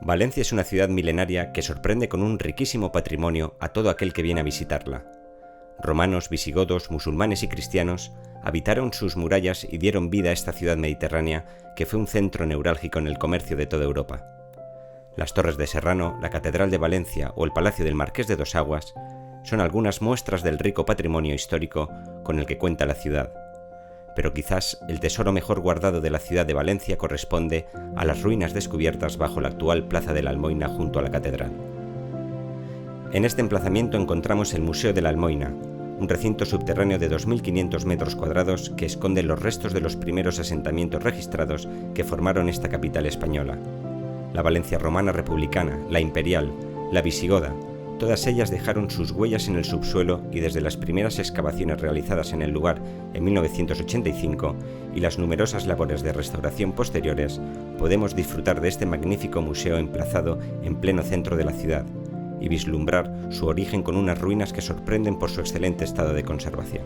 Valencia es una ciudad milenaria que sorprende con un riquísimo patrimonio a todo aquel que viene a visitarla. Romanos, visigodos, musulmanes y cristianos habitaron sus murallas y dieron vida a esta ciudad mediterránea que fue un centro neurálgico en el comercio de toda Europa. Las Torres de Serrano, la Catedral de Valencia o el Palacio del Marqués de Dos Aguas son algunas muestras del rico patrimonio histórico con el que cuenta la ciudad. Pero quizás el tesoro mejor guardado de la ciudad de Valencia corresponde a las ruinas descubiertas bajo la actual Plaza de la Almoina junto a la catedral. En este emplazamiento encontramos el Museo de la Almoina, un recinto subterráneo de 2.500 metros cuadrados que esconde los restos de los primeros asentamientos registrados que formaron esta capital española. La Valencia romana republicana, la imperial, la visigoda, todas ellas dejaron sus huellas en el subsuelo y desde las primeras excavaciones realizadas en el lugar en 1985 y las numerosas labores de restauración posteriores, podemos disfrutar de este magnífico museo emplazado en pleno centro de la ciudad y vislumbrar su origen con unas ruinas que sorprenden por su excelente estado de conservación.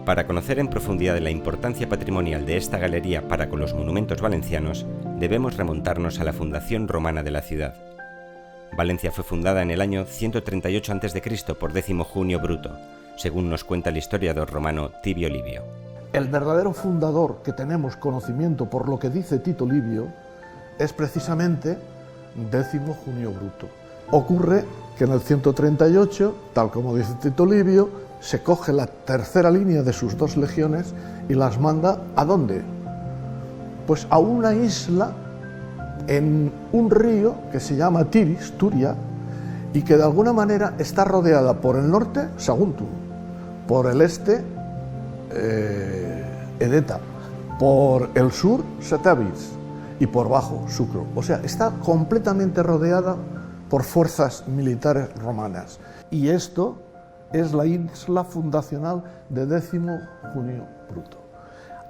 Para conocer en profundidad la importancia patrimonial de esta galería para con los monumentos valencianos, debemos remontarnos a la fundación romana de la ciudad. Valencia fue fundada en el año 138 a.C. por Décimo Junio Bruto, según nos cuenta el historiador romano Tibio Livio. El verdadero fundador que tenemos conocimiento por lo que dice Tito Livio es precisamente Décimo Junio Bruto. Ocurre que en el 138, tal como dice Tito Livio, se coge la tercera línea de sus 2 legiones y las manda ¿a dónde? Pues a una isla en un río que se llama Tiris, Turia, y que de alguna manera está rodeada por el norte, Saguntum, por el este, Edeta, por el sur, Setavis, y por bajo, Sucro. O sea, está completamente rodeada por fuerzas militares romanas. Y esto es la isla fundacional de Décimo Junio Bruto.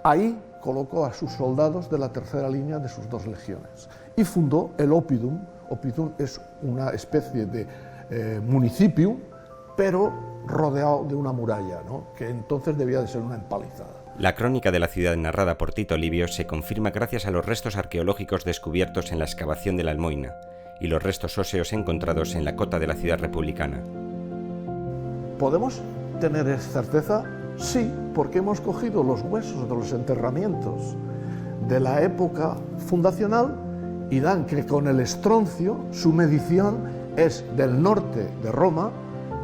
Ahí colocó a sus soldados de la tercera línea de sus 2 legiones y fundó el Oppidum. Oppidum es una especie de municipio, pero rodeado de una muralla, ¿no? Que entonces debía de ser una empalizada. La crónica de la ciudad narrada por Tito Livio se confirma gracias a los restos arqueológicos descubiertos en la excavación de la Almoina y los restos óseos encontrados en la cota de la ciudad republicana. ¿Podemos tener certeza? Sí, porque hemos cogido los huesos de los enterramientos de la época fundacional y dan que con el estroncio su medición es del norte de Roma,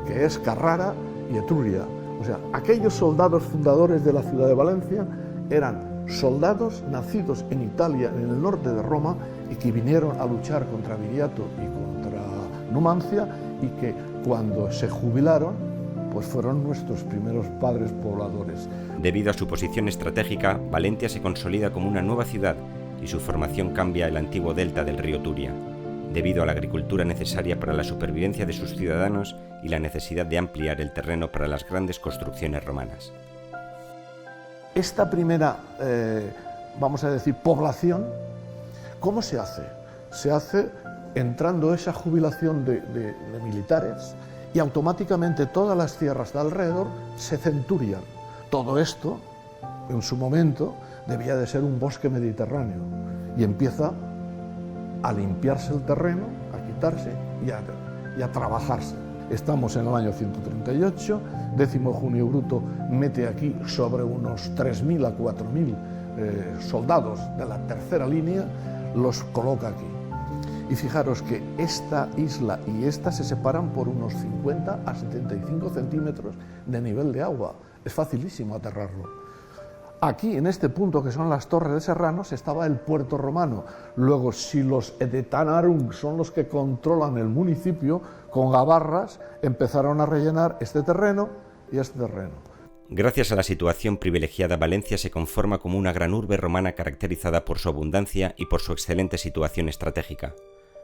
que es Carrara y Etruria. O sea, aquellos soldados fundadores de la ciudad de Valencia eran soldados nacidos en Italia, en el norte de Roma, y que vinieron a luchar contra Viriato y contra Numancia, y que cuando se jubilaron, pues fueron nuestros primeros padres pobladores. Debido a su posición estratégica, Valencia se consolida como una nueva ciudad y su formación cambia el antiguo delta del río Turia, debido a la agricultura necesaria para la supervivencia de sus ciudadanos y la necesidad de ampliar el terreno para las grandes construcciones romanas. Esta primera, vamos a decir, población, ¿cómo se hace? Se hace entrando esa jubilación de militares y automáticamente todas las tierras de alrededor se centurian. Todo esto, en su momento, debía de ser un bosque mediterráneo y empieza a limpiarse el terreno, a quitarse y a trabajarse. Estamos en el año 138, Décimo Junio Bruto mete aquí sobre unos 3.000 a 4.000 soldados de la tercera línea, los coloca aquí. Y fijaros que esta isla y esta se separan por unos 50 a 75 centímetros de nivel de agua. Es facilísimo aterrarlo. Aquí, en este punto que son las Torres de Serranos, estaba el puerto romano. Luego, si los Edetanarum son los que controlan el municipio, con gabarras empezaron a rellenar este terreno y este terreno. Gracias a la situación privilegiada, Valencia se conforma como una gran urbe romana caracterizada por su abundancia y por su excelente situación estratégica.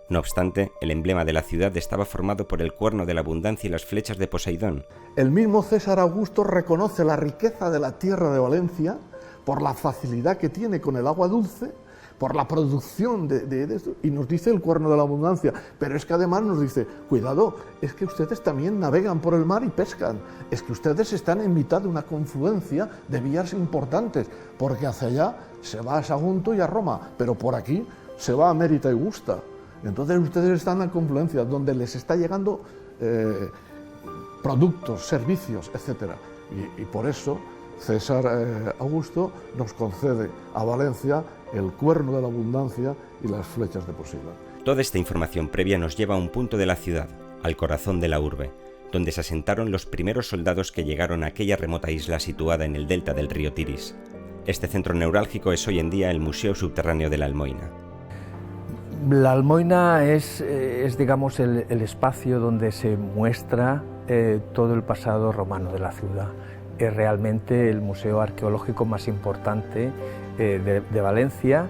No obstante, el emblema de la ciudad estaba formado por el cuerno de la abundancia y las flechas de Poseidón. El mismo César Augusto reconoce la riqueza de la tierra de Valencia por la facilidad que tiene con el agua dulce, por la producción de esto, y nos dice el cuerno de la abundancia, pero es que además nos dice, cuidado, es que ustedes también navegan por el mar y pescan, es que ustedes están en mitad de una confluencia de vías importantes, porque hacia allá se va a Sagunto y a Roma, pero por aquí se va a Mérida y Gusta. Entonces ustedes están en confluencia, donde les está llegando productos, servicios, etc. Y por eso César Augusto nos concede a Valencia el cuerno de la abundancia y las flechas de Poséidon. Toda esta información previa nos lleva a un punto de la ciudad, al corazón de la urbe, donde se asentaron los primeros soldados que llegaron a aquella remota isla situada en el delta del río Tiris. Este centro neurálgico es hoy en día el Museo Subterráneo de la Almoina. La Almoina es digamos, el espacio donde se muestra todo el pasado romano de la ciudad. Es realmente el museo arqueológico más importante de Valencia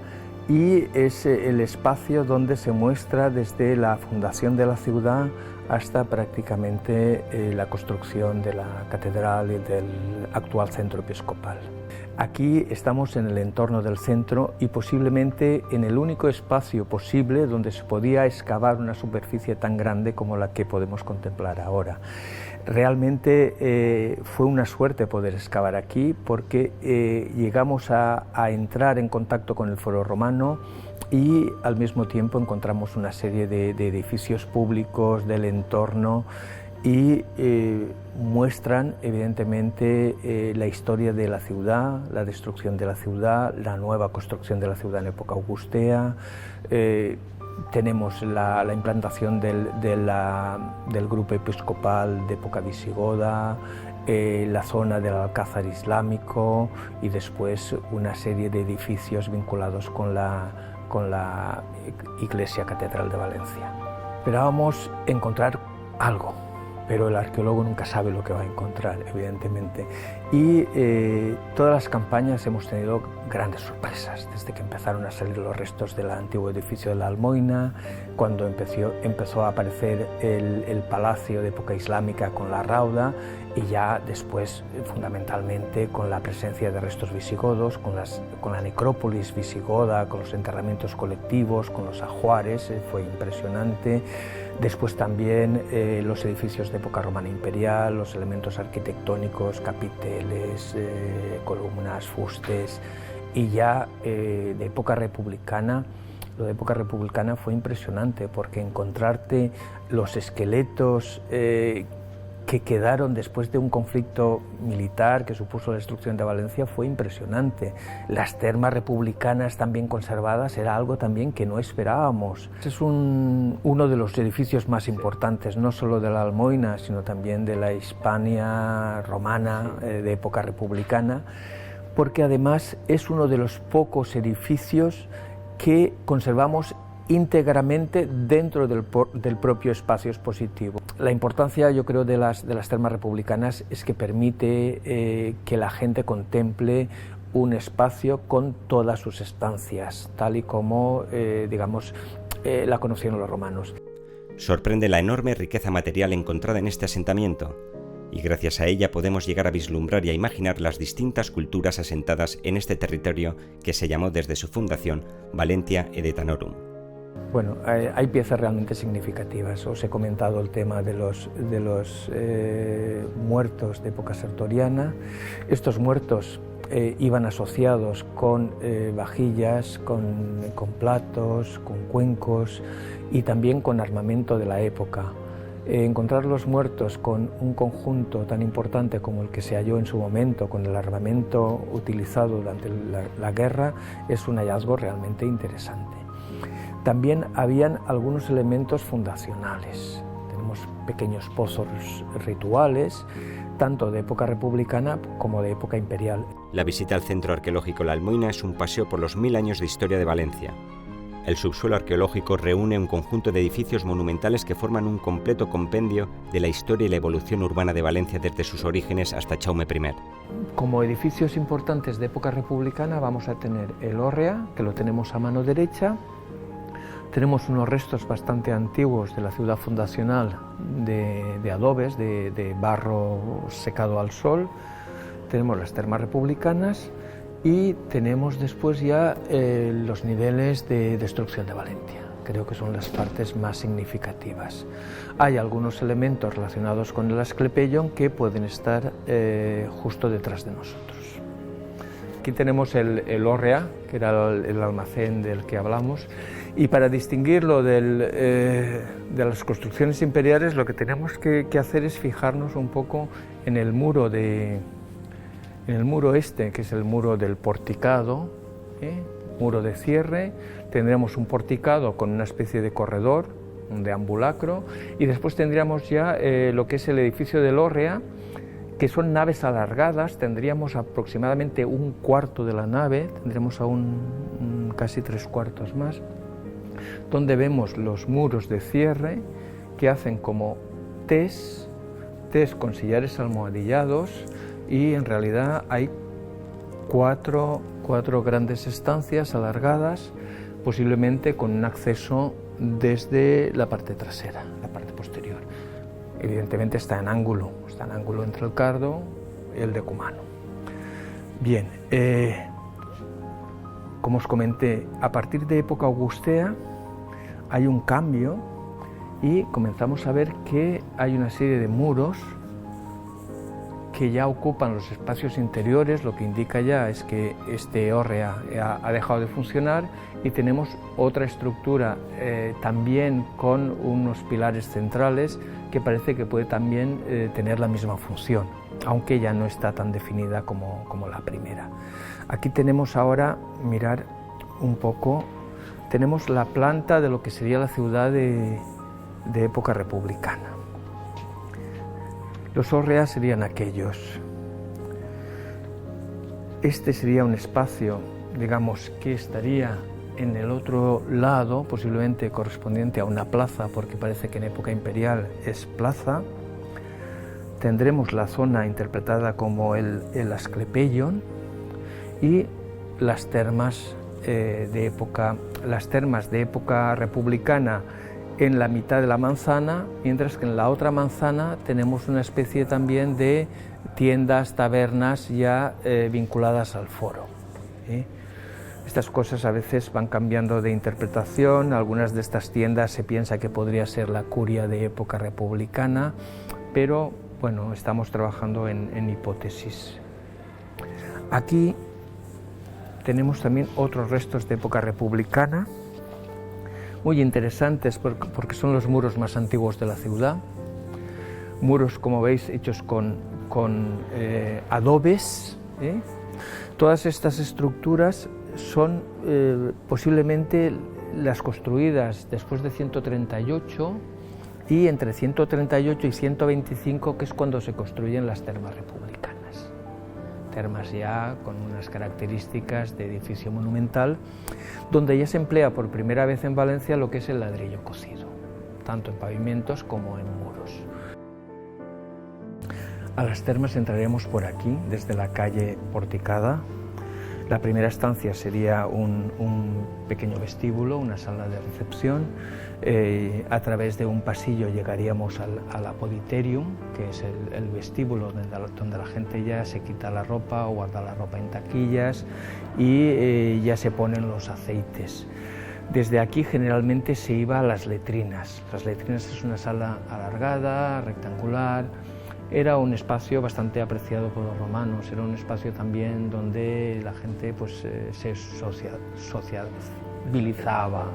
y es el espacio donde se muestra desde la fundación de la ciudad hasta prácticamente la construcción de la catedral y del actual centro episcopal. Aquí estamos en el entorno del centro y posiblemente en el único espacio posible donde se podía excavar una superficie tan grande como la que podemos contemplar ahora. Realmente fue una suerte poder excavar aquí porque llegamos a entrar en contacto con el Foro Romano y al mismo tiempo encontramos una serie de edificios públicos del entorno y muestran evidentemente la historia de la ciudad, la destrucción de la ciudad, la nueva construcción de la ciudad en época augustea. Tenemos la implantación del grupo episcopal de época visigoda, la zona del Alcázar islámico y después una serie de edificios vinculados con la Iglesia Catedral de Valencia. Esperábamos encontrar algo, pero el arqueólogo nunca sabe lo que va a encontrar, evidentemente. Y todas las campañas hemos tenido grandes sorpresas, desde que empezaron a salir los restos del antiguo edificio de la Almoina, cuando empezó a aparecer el palacio de época islámica con la rauda, y ya después, fundamentalmente, con la presencia de restos visigodos, con la necrópolis visigoda, con los enterramientos colectivos, con los ajuares, fue impresionante. Después también los edificios de época romana imperial, los elementos arquitectónicos, capiteles, columnas, fustes, y ya de época republicana. Lo de época republicana fue impresionante porque encontrarte los esqueletos que quedaron después de un conflicto militar que supuso la destrucción de Valencia fue impresionante. Las termas republicanas también conservadas era algo también que no esperábamos. Es uno de los edificios más importantes, no solo de la Almoina, sino también de la Hispania romana de época republicana, porque además es uno de los pocos edificios que conservamos íntegramente dentro del propio espacio expositivo. La importancia, yo creo, de las termas republicanas es que permite que la gente contemple un espacio con todas sus estancias, tal y como, la conocieron los romanos. Sorprende la enorme riqueza material encontrada en este asentamiento, y gracias a ella podemos llegar a vislumbrar y a imaginar las distintas culturas asentadas en este territorio que se llamó desde su fundación Valentia Edetanorum. Bueno, hay piezas realmente significativas. Os he comentado el tema de los muertos de época sertoriana. Estos muertos iban asociados con vajillas, con platos, con cuencos y también con armamento de la época. Encontrar los muertos con un conjunto tan importante como el que se halló en su momento, con el armamento utilizado durante la guerra, es un hallazgo realmente interesante. También habían algunos elementos fundacionales. Tenemos pequeños pozos rituales, tanto de época republicana como de época imperial. La visita al Centro Arqueológico La Almoina es un paseo por los 1000 años de historia de Valencia. El subsuelo arqueológico reúne un conjunto de edificios monumentales que forman un completo compendio de la historia y la evolución urbana de Valencia desde sus orígenes hasta Jaume I. Como edificios importantes de época republicana vamos a tener el hórrea, que lo tenemos a mano derecha. Tenemos unos restos bastante antiguos de la ciudad fundacional de adobes, de barro secado al sol. Tenemos las termas republicanas y tenemos después ya los niveles de destrucción de Valencia. Creo que son las partes más significativas. Hay algunos elementos relacionados con el Asclepeion que pueden estar justo detrás de nosotros. aquí tenemos el hórrea, que era el almacén del que hablamos, y para distinguirlo de las construcciones imperiales lo que tenemos que hacer es fijarnos un poco en el muro este, que es el muro del porticado, muro de cierre. Tendremos un porticado con una especie de corredor, un deambulacro, y después tendríamos ya lo que es el edificio del hórrea, que son naves alargadas. Tendríamos aproximadamente un cuarto de la nave, tendremos aún casi 3/4 más, donde vemos los muros de cierre que hacen como Ts con sillares almohadillados, y en realidad hay cuatro grandes estancias alargadas, posiblemente con un acceso desde la parte trasera, la parte posterior. Evidentemente está en ángulo entre el Cardo y el decumano. Bien, como os comenté, a partir de época augustea hay un cambio y comenzamos a ver que hay una serie de muros que ya ocupan los espacios interiores, lo que indica ya es que este hórrea ha dejado de funcionar, y tenemos otra estructura también con unos pilares centrales que parece que puede también tener la misma función, aunque ya no está tan definida como la primera. Aquí tenemos ahora, mirar un poco, tenemos la planta de lo que sería la ciudad de época republicana. Los hórreas serían aquellos. Este sería un espacio, digamos, que estaría en el otro lado, posiblemente correspondiente a una plaza, porque parece que en época imperial es plaza. Tendremos la zona interpretada como el Asclepeion y las termas de época republicana en la mitad de la manzana, mientras que en la otra manzana tenemos una especie también de tiendas, tabernas ya vinculadas al foro. Estas cosas a veces van cambiando de interpretación. Algunas de estas tiendas se piensa que podría ser la curia de época republicana, pero bueno, estamos trabajando en hipótesis. Aquí tenemos también otros restos de época republicana, muy interesantes porque son los muros más antiguos de la ciudad. Muros, como veis, hechos con adobes. Todas estas estructuras son posiblemente las construidas después de 138 y entre 138 y 125, que es cuando se construyen las termas republicanas. Termas ya con unas características de edificio monumental, donde ya se emplea por primera vez en Valencia lo que es el ladrillo cocido, tanto en pavimentos como en muros. A las termas entraremos por aquí, desde la calle Porticada. La primera estancia sería un pequeño vestíbulo, una sala de recepción. A través de un pasillo llegaríamos al apoditerium, que es el vestíbulo donde la gente ya se quita la ropa o guarda la ropa en taquillas y ya se ponen los aceites. Desde aquí generalmente se iba a las letrinas. Las letrinas es una sala alargada, rectangular. Era un espacio bastante apreciado por los romanos, era un espacio también donde la gente pues, se sociabilizaba,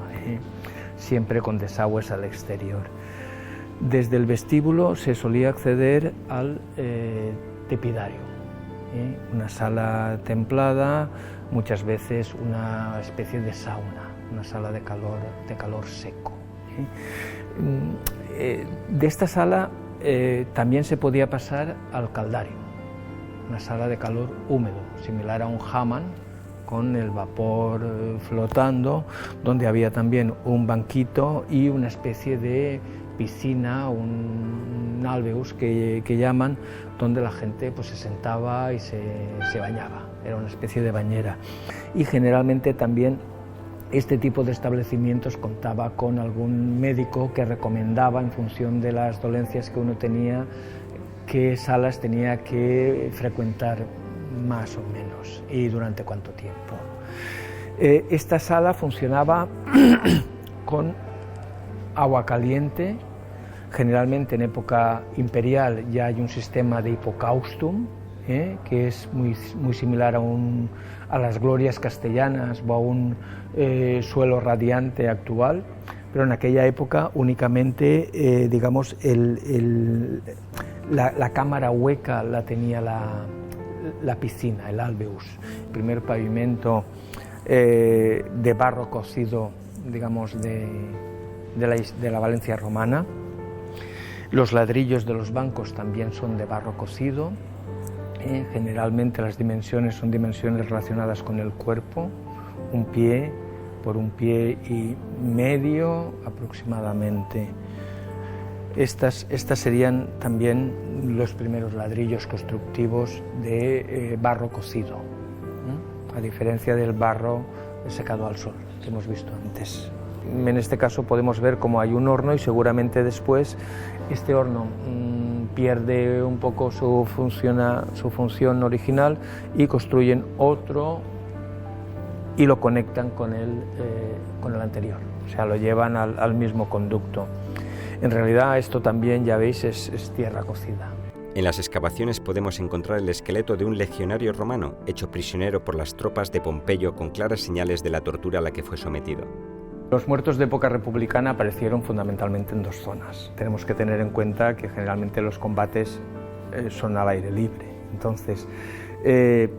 siempre con desagües al exterior. Desde el vestíbulo se solía acceder al tepidario, una sala templada, muchas veces una especie de sauna, una sala de calor seco. De esta sala también se podía pasar al caldario, una sala de calor húmedo, similar a un hammam, con el vapor flotando, donde había también un banquito y una especie de piscina, un alveus que llaman, donde la gente pues, se sentaba y se bañaba, era una especie de bañera. Y generalmente también este tipo de establecimientos contaba con algún médico que recomendaba, en función de las dolencias que uno tenía, qué salas tenía que frecuentar más o menos y durante cuánto tiempo. Esta sala funcionaba con agua caliente. Generalmente en época imperial ya hay un sistema de hipocaustum, que es muy similar a las glorias castellanas o a un suelo radiante actual, pero en aquella época únicamente, digamos, la cámara hueca la tenía la piscina, el alveus, el primer pavimento de barro cocido, digamos, de la Valencia romana. Los ladrillos de los bancos también son de barro cocido. Generalmente las dimensiones son dimensiones relacionadas con el cuerpo, un pie por un pie y medio aproximadamente. Estas serían también los primeros ladrillos constructivos de barro cocido, a diferencia del barro secado al sol que hemos visto antes. En este caso podemos ver cómo hay un horno y seguramente después este horno pierde un poco su función original y construyen otro y lo conectan con el anterior, o sea, lo llevan al mismo conducto. En realidad esto también, ya veis, es tierra cocida. En las excavaciones podemos encontrar el esqueleto de un legionario romano hecho prisionero por las tropas de Pompeyo con claras señales de la tortura a la que fue sometido. Los muertos de época republicana aparecieron fundamentalmente en dos zonas. Tenemos que tener en cuenta que generalmente los combates son al aire libre. Entonces,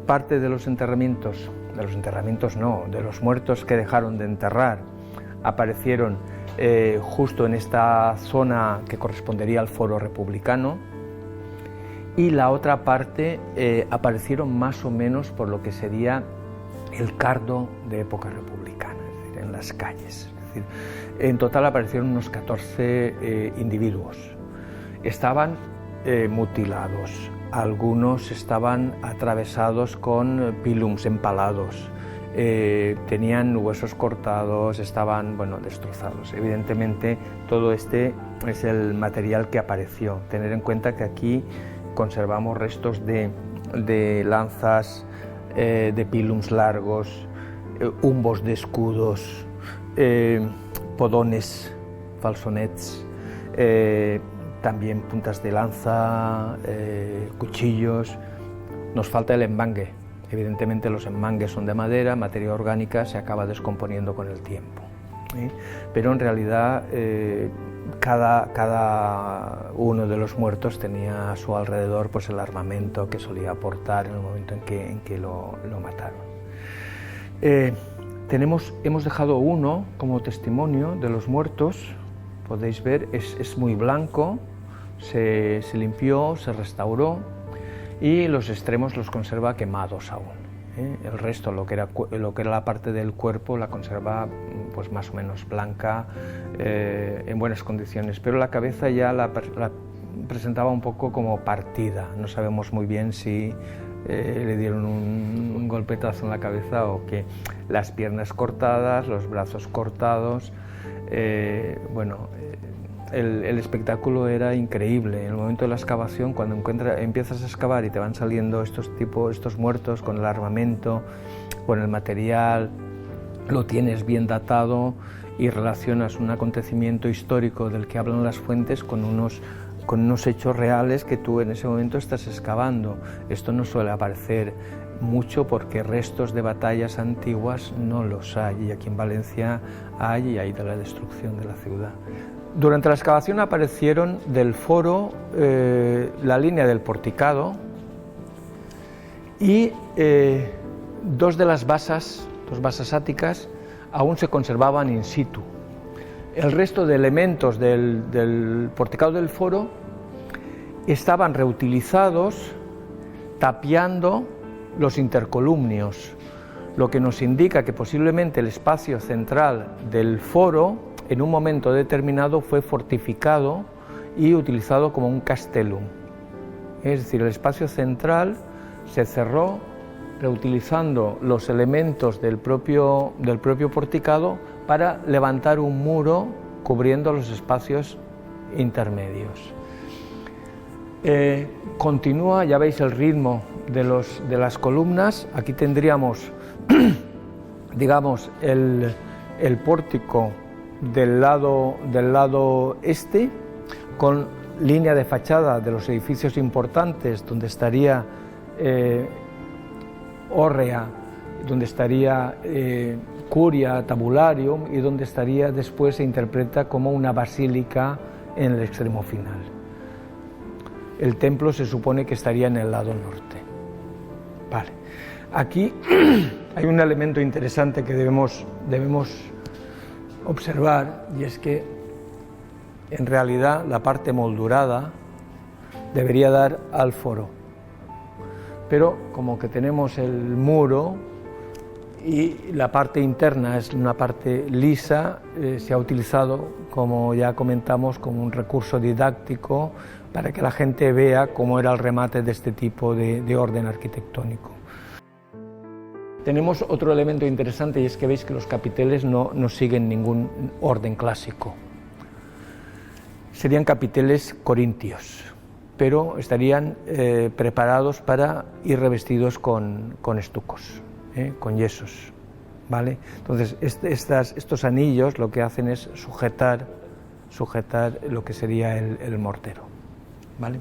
parte de los muertos que dejaron de enterrar, aparecieron justo en esta zona que correspondería al foro republicano, y la otra parte aparecieron más o menos por lo que sería el Cardo de época republicana, es decir, en las calles. Es decir, en total aparecieron unos 14 individuos. Estaban mutilados, algunos estaban atravesados con pilums empalados, tenían huesos cortados, estaban destrozados. Evidentemente todo este es el material que apareció. Tener en cuenta que aquí conservamos restos de lanzas, de pilums largos, humbos de escudos, podones, falsonets, también puntas de lanza, cuchillos. Nos falta el embangue. Evidentemente los embangues son de madera, materia orgánica, se acaba descomponiendo con el tiempo. Pero en realidad cada uno de los muertos tenía a su alrededor pues el armamento que solía portar en el momento en que lo mataron. Hemos dejado uno como testimonio de los muertos. Podéis ver, es muy blanco, se limpió, se restauró y los extremos los conserva quemados aún. El resto, lo que era la parte del cuerpo, la conserva pues más o menos blanca, en buenas condiciones, pero la cabeza ya la presentaba un poco como partida. No sabemos muy bien si le dieron un golpetazo en la cabeza o que. Las piernas cortadas, los brazos cortados, el espectáculo era increíble. En el momento de la excavación, cuando empiezas a excavar y te van saliendo estos muertos con el armamento, con el material, lo tienes bien datado y relacionas un acontecimiento histórico del que hablan las fuentes con unos hechos reales que tú en ese momento estás excavando. Esto no suele aparecer mucho porque restos de batallas antiguas no los hay, y aquí en Valencia hay, y hay de la destrucción de la ciudad. Durante la excavación aparecieron del foro la línea del porticado y dos basas áticas aún se conservaban in situ. El resto de elementos del porticado del foro estaban reutilizados tapiando los intercolumnios, lo que nos indica que posiblemente el espacio central del foro en un momento determinado fue fortificado y utilizado como un castellum. Es decir, el espacio central se cerró reutilizando los elementos del propio porticado para levantar un muro cubriendo los espacios intermedios. Continúa, ya veis el ritmo de las columnas. Aquí tendríamos digamos el pórtico del lado este, con línea de fachada de los edificios importantes donde estaría hórrea, donde estaría curia tabularium y donde estaría después se interpreta como una basílica en el extremo final. El templo se supone que estaría en el lado norte. Vale. Aquí hay un elemento interesante que debemos observar, y es que en realidad la parte moldurada debería dar al foro, pero como que tenemos el muro y la parte interna es una parte lisa, se ha utilizado, como ya comentamos, como un recurso didáctico para que la gente vea cómo era el remate de este tipo de orden arquitectónico. Tenemos otro elemento interesante, y es que veis que los capiteles no siguen ningún orden clásico. Serían capiteles corintios, pero estarían preparados para ir revestidos con estucos, con yesos, ¿vale? Entonces estos anillos lo que hacen es sujetar lo que sería el mortero, ¿vale?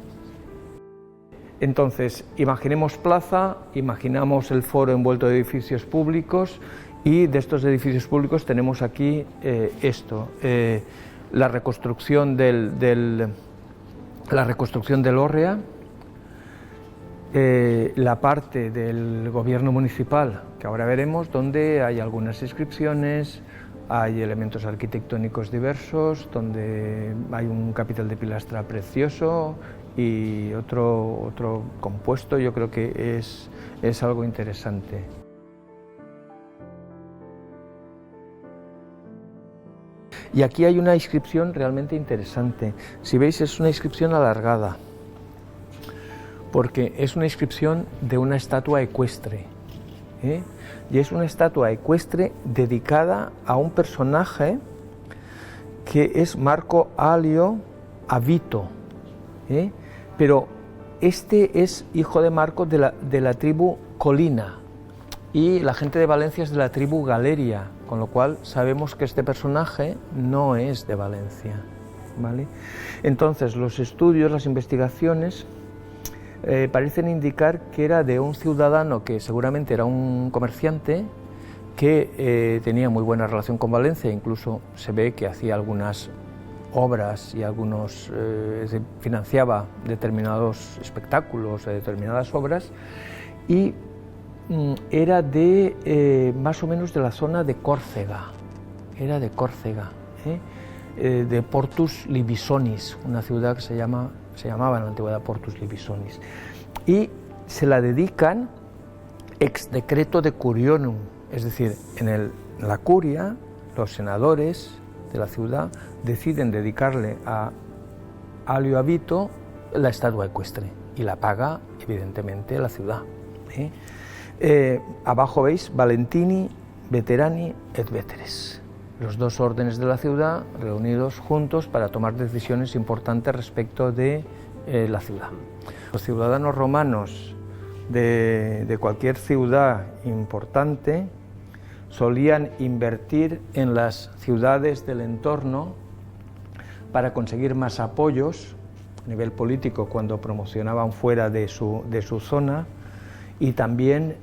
Entonces, imaginemos plaza, imaginamos el foro envuelto de edificios públicos, y de estos edificios públicos tenemos aquí la reconstrucción del Hórrea, la parte del gobierno municipal, que ahora veremos, donde hay algunas inscripciones, hay elementos arquitectónicos diversos, donde hay un capitel de pilastra precioso y otro compuesto. Yo creo que es algo interesante. Y aquí hay una inscripción realmente interesante. Si veis, es una inscripción alargada, porque es una inscripción de una estatua ecuestre, y es una estatua ecuestre dedicada a un personaje que es Marco Alio Avito, pero este es hijo de Marco de la tribu Colina, y la gente de Valencia es de la tribu Galeria, con lo cual sabemos que este personaje no es de Valencia, ¿vale? Entonces los estudios, las investigaciones parecen indicar que era de un ciudadano que seguramente era un comerciante que tenía muy buena relación con Valencia, incluso se ve que hacía algunas obras y financiaba determinados espectáculos, determinadas obras, y era de más o menos de la zona de Córcega, de Portus Libisonis, una ciudad que se llamaba en la antigüedad Portus Libisonis, y se la dedican ex decreto de curionum, es decir, en la curia los senadores de la ciudad deciden dedicarle a Alio Avito la estatua ecuestre, y la paga evidentemente la ciudad. Abajo veis Valentini, Veterani et Veteres, los dos órdenes de la ciudad reunidos juntos para tomar decisiones importantes respecto de la ciudad. Los ciudadanos romanos de cualquier ciudad importante solían invertir en las ciudades del entorno para conseguir más apoyos a nivel político cuando promocionaban fuera de su zona, y también,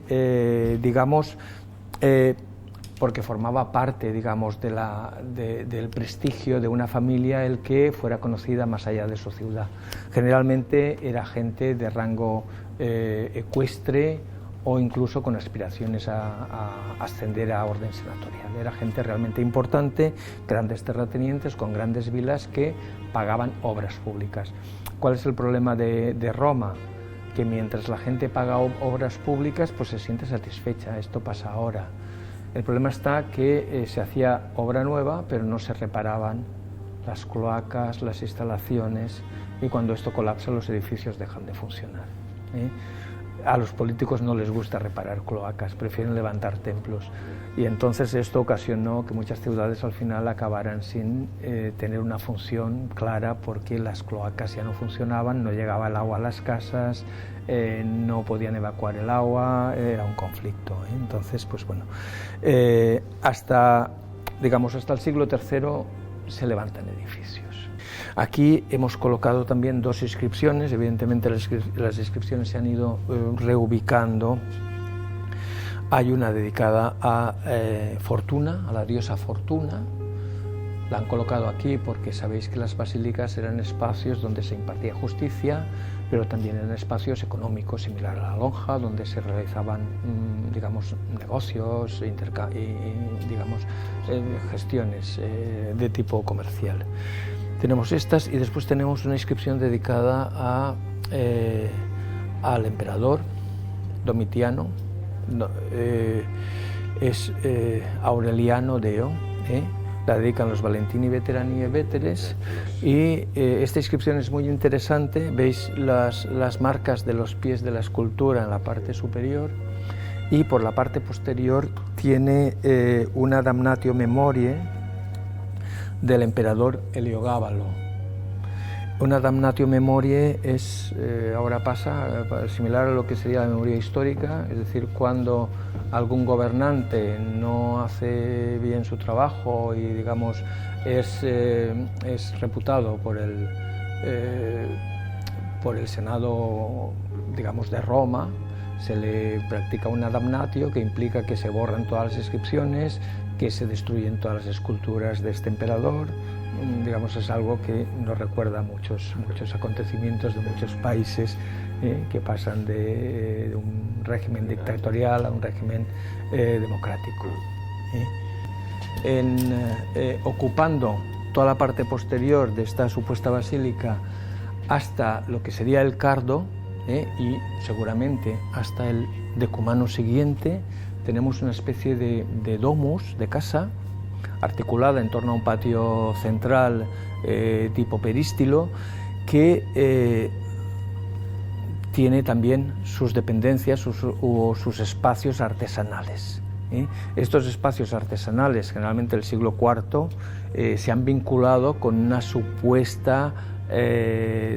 porque formaba parte, del prestigio de una familia el que fuera conocida más allá de su ciudad. Generalmente era gente de rango ecuestre o incluso con aspiraciones a ascender a orden senatorial. Era gente realmente importante, grandes terratenientes con grandes vilas que pagaban obras públicas. ¿Cuál es el problema de Roma? Que mientras la gente paga obras públicas, pues se siente satisfecha. Esto pasa ahora. El problema está que se hacía obra nueva, pero no se reparaban las cloacas, las instalaciones, y cuando esto colapsa los edificios dejan de funcionar. A los políticos no les gusta reparar cloacas, prefieren levantar templos, y entonces esto ocasionó que muchas ciudades al final acabaran sin tener una función clara, porque las cloacas ya no funcionaban, no llegaba el agua a las casas, no podían evacuar el agua, era un conflicto. Entonces, pues bueno, hasta el siglo III se levantan edificios. Aquí hemos colocado también 2 inscripciones, evidentemente las inscripciones se han ido reubicando. Hay una dedicada a Fortuna, a la diosa Fortuna. La han colocado aquí porque sabéis que las basílicas eran espacios donde se impartía justicia, pero también eran espacios económicos, similar a la lonja, donde se realizaban, digamos, negocios, gestiones de tipo comercial. Tenemos estas y después tenemos una inscripción dedicada al emperador Domitiano, es Aureliano Deo, la dedican los Valentini Veterani e Veteres, y esta inscripción es muy interesante. Veis las marcas de los pies de la escultura en la parte superior, y por la parte posterior tiene una damnatio memoriae del emperador Heliogábalo. Una damnatio memoriae es, ahora pasa, similar a lo que sería la memoria histórica, es decir, cuando algún gobernante no hace bien su trabajo y, digamos, es reputado por el Senado, digamos, de Roma, se le practica una damnatio que implica que se borran todas las inscripciones, que se destruyen todas las esculturas de este emperador. Digamos, es algo que nos recuerda muchos acontecimientos de muchos países que pasan de un régimen dictatorial a un régimen democrático. Ocupando toda la parte posterior de esta supuesta basílica hasta lo que sería el cardo, y seguramente hasta el decumano siguiente, tenemos una especie de domus, de casa, articulada en torno a un patio central tipo perístilo, que tiene también sus dependencias o sus espacios artesanales. Estos espacios artesanales, generalmente del siglo IV, se han vinculado con una supuesta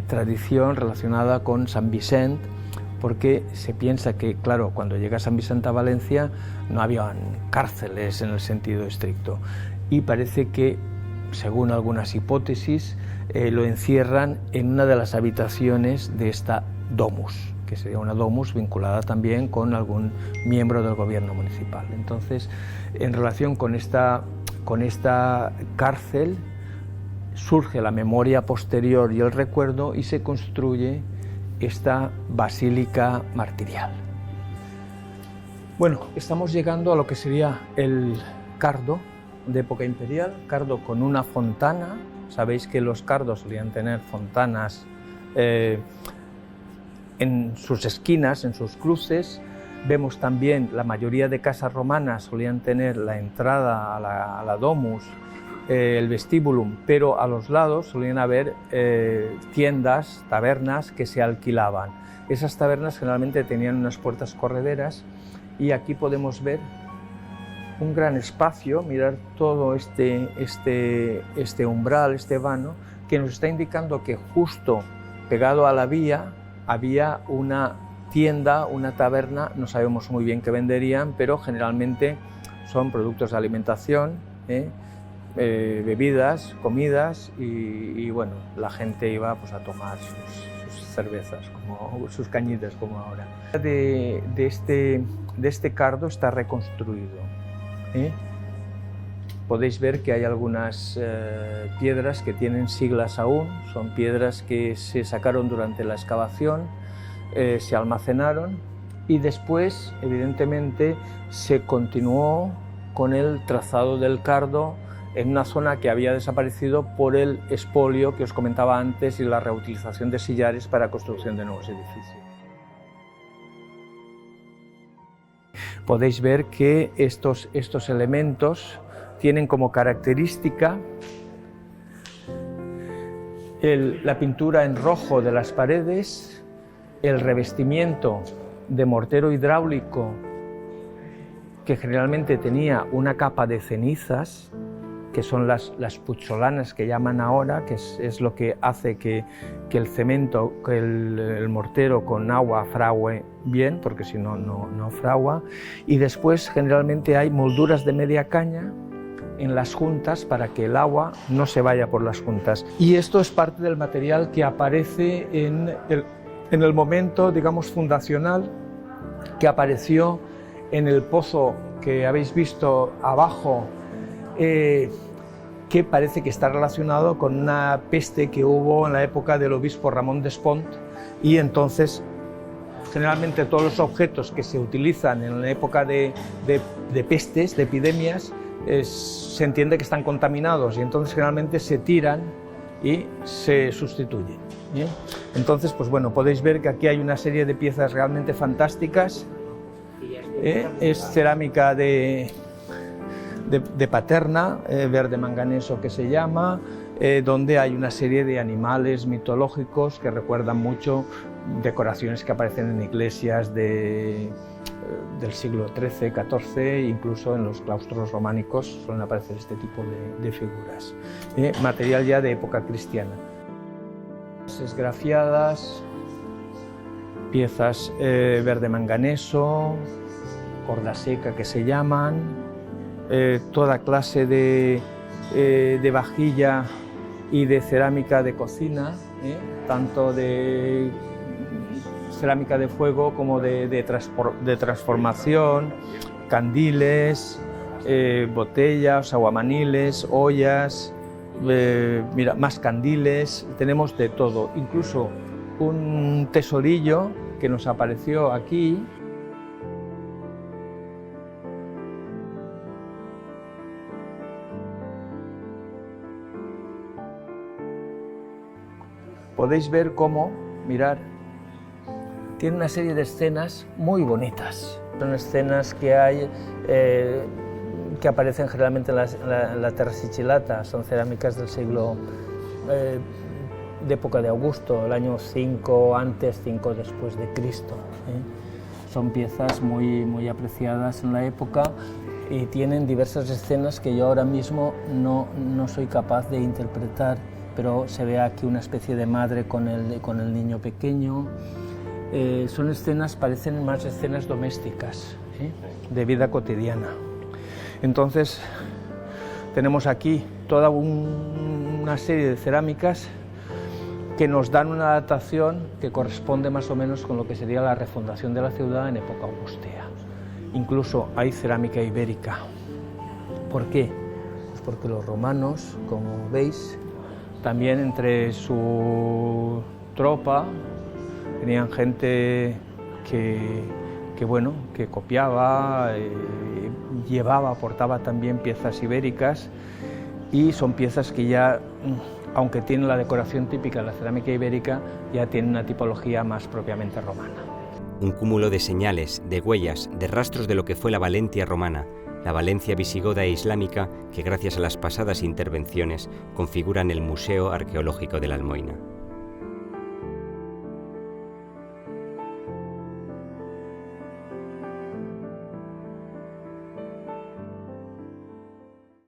tradición relacionada con San Vicente, porque se piensa que, claro, cuando llega San Vicente a Valencia no había cárceles en el sentido estricto, y parece que, según algunas hipótesis, lo encierran en una de las habitaciones de esta domus, que sería una domus vinculada también con algún miembro del gobierno municipal. Entonces, en relación con esta cárcel, surge la memoria posterior y el recuerdo, y se construye esta basílica martirial. Bueno, estamos llegando a lo que sería el cardo de época imperial, cardo con una fontana. Sabéis que los cardos solían tener fontanas en sus esquinas, en sus cruces. Vemos también la mayoría de casas romanas solían tener la entrada a la domus, el vestíbulum, pero a los lados solían haber tiendas, tabernas que se alquilaban. Esas tabernas generalmente tenían unas puertas correderas, y aquí podemos ver un gran espacio, mirar todo este umbral, este vano, que nos está indicando que justo pegado a la vía había una tienda, una taberna. No sabemos muy bien qué venderían, pero generalmente son productos de alimentación, bebidas, comidas, y bueno, la gente iba pues a tomar sus cervezas, sus cañitas como ahora. De este cardo está reconstruido. Podéis ver que hay algunas piedras que tienen siglas aún, son piedras que se sacaron durante la excavación, se almacenaron, y después, evidentemente, se continuó con el trazado del cardo en una zona que había desaparecido por el expolio que os comentaba antes y la reutilización de sillares para construcción de nuevos edificios. Podéis ver que estos elementos tienen como característica la pintura en rojo de las paredes, el revestimiento de mortero hidráulico, que generalmente tenía una capa de cenizas, que son las puzzolanas que llaman ahora, que es lo que hace que el cemento, que el mortero con agua frague bien, porque si no, no fragua. Y después generalmente hay molduras de media caña en las juntas para que el agua no se vaya por las juntas. Y esto es parte del material que aparece en el momento, digamos, fundacional, que apareció en el pozo que habéis visto abajo, que parece que está relacionado con una peste que hubo en la época del obispo Ramón de Espont, y entonces generalmente todos los objetos que se utilizan en la época de pestes, de epidemias, se entiende que están contaminados y entonces generalmente se tiran y se sustituyen. ¿Bien? Entonces, pues bueno, podéis ver que aquí hay una serie de piezas realmente fantásticas. Es cerámica de Paterna, verde manganeso que se llama, donde hay una serie de animales mitológicos que recuerdan mucho decoraciones que aparecen en iglesias del siglo XIII, XIV, incluso en los claustros románicos suelen aparecer este tipo de figuras. Material ya de época cristiana. Esgrafiadas, piezas verde manganeso, corda seca que se llaman, toda clase de vajilla y de cerámica de cocina, tanto de cerámica de fuego como de transformación, candiles, botellas, aguamaniles, ollas, mira, más candiles, tenemos de todo, incluso un tesorillo que nos apareció aquí. Podéis ver cómo, mirad, tiene una serie de escenas muy bonitas. Son escenas que hay, que aparecen generalmente en la Terra Sigillata, son cerámicas del siglo, de época de Augusto, el año 5 antes, 5 después de Cristo. Son piezas muy apreciadas en la época y tienen diversas escenas que yo ahora mismo no soy capaz de interpretar, pero se ve aquí una especie de madre con el niño pequeño. Son escenas, parecen más escenas domésticas, de vida cotidiana. Entonces tenemos aquí toda una serie de cerámicas que nos dan una adaptación que corresponde más o menos con lo que sería la refundación de la ciudad en época augustea. Incluso hay cerámica ibérica. ¿Por qué? Pues porque los romanos, como veis, también entre su tropa tenían gente que copiaba, aportaba también piezas ibéricas, y son piezas que ya, aunque tienen la decoración típica de la cerámica ibérica, ya tienen una tipología más propiamente romana. Un cúmulo de señales, de huellas, de rastros de lo que fue la Valentia romana, la Valencia visigoda e islámica, que gracias a las pasadas intervenciones configuran el Museo Arqueológico de la Almoina.